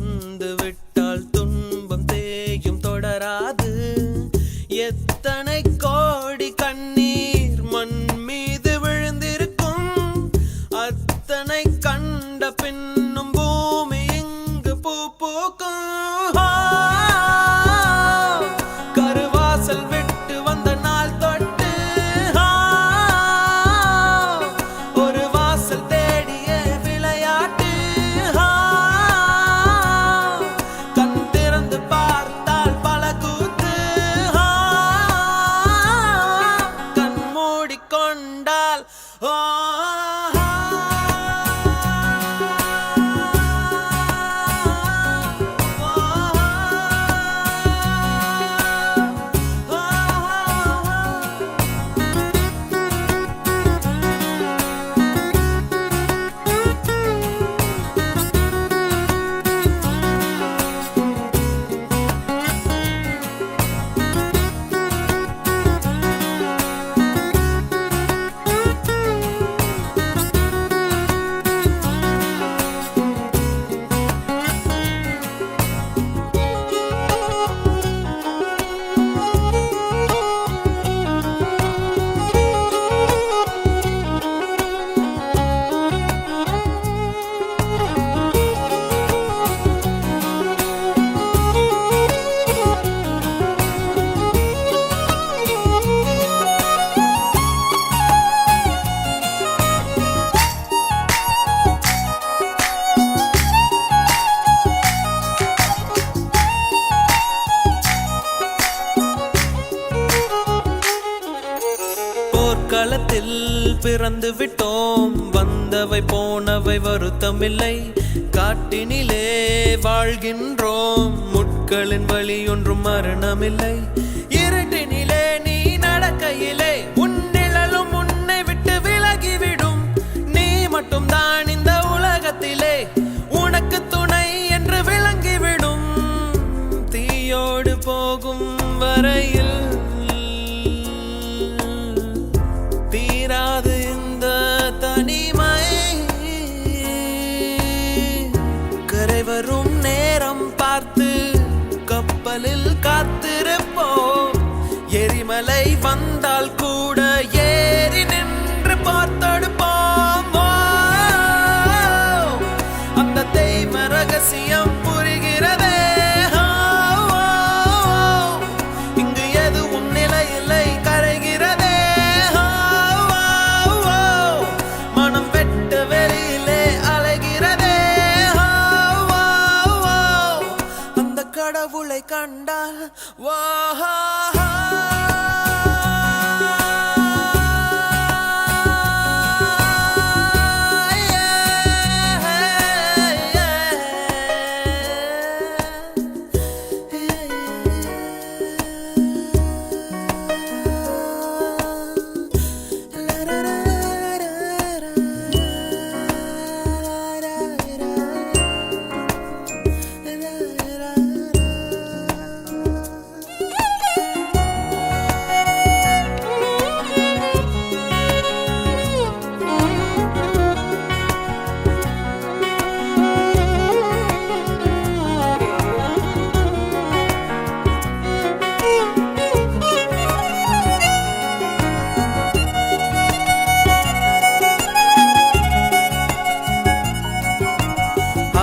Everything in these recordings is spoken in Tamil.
வந்து விட்டால் துன்பம் தேயும் தொடராது. எத்தனை கோடி கண்ணீர் மண் மீது விழுந்திருக்கும், அத்தனை கண்ட பின்னும் பூமி இங்கு பூ பூக்கும். கருவாசல் விட்டு வந்த நாள் தொட்டு ஒரு வாசல் தேடிய விளையாட்டு. கண் திறந்து பார்த்தால் பல கூத்து, கண் மூடிக்கொண்டால் களத்தில் பிறந்து விட்டோம், வந்தவை போனவை வருத்தமில்லை. காட்டினிலே வாழ்கின்றோம், முட்களின் வழி ஒன்றும் மரணமில்லை. இருட்டினிலே நீ நடக்கையிலே உன் நிழலும் உன்னை விட்டு விலகிவிடும். நீ மட்டும் தான் இந்த உலகத்திலே உனக்கு துணை என்று விளங்கிவிடும். தீயோடு போகும் வரையில் தீராது இந்த தனிமை. கரை வரும் நேரம் பார்த்து கப்பலில் காத்திருப்போம். எரிமலை வந்தால் கூட ஏறி நின்று பார்த்தெடுப்போம். அந்த தெய்வ ரகசியம் புரிகிறதே. இங்கு எதுவும் நிலையில்லை, கரைகிறதே. கடவுளை கண்டால்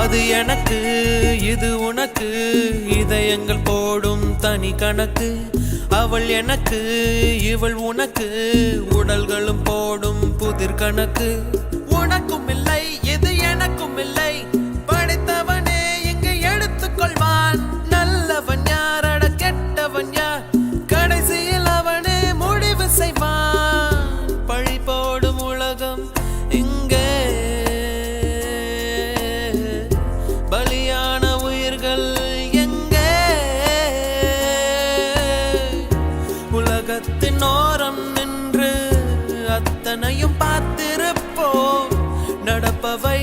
அது எனக்கு இது உனக்கு, இதயங்கள் போடும் தனி கணக்கு. அவள் எனக்கு இவள் உனக்கு, உடல்களும் போடும் புதிர் கணக்கு. உனக்கும் இல்லை இது எனக்கும் இல்லை, படைத்தவனே இங்கு எடுத்துக்கொள்வான். நல்லவன் யாரட கெட்டவன் யார், கடைசியில் அவனே முடிவு செய்வான். பழி போடும் உலகம் இங்கே, பலியான உயிர்கள் எங்கே? உலகத்தின் ஓரம் நின்று அத்தனையும் பார்த்திருப்போம். நடப்பவை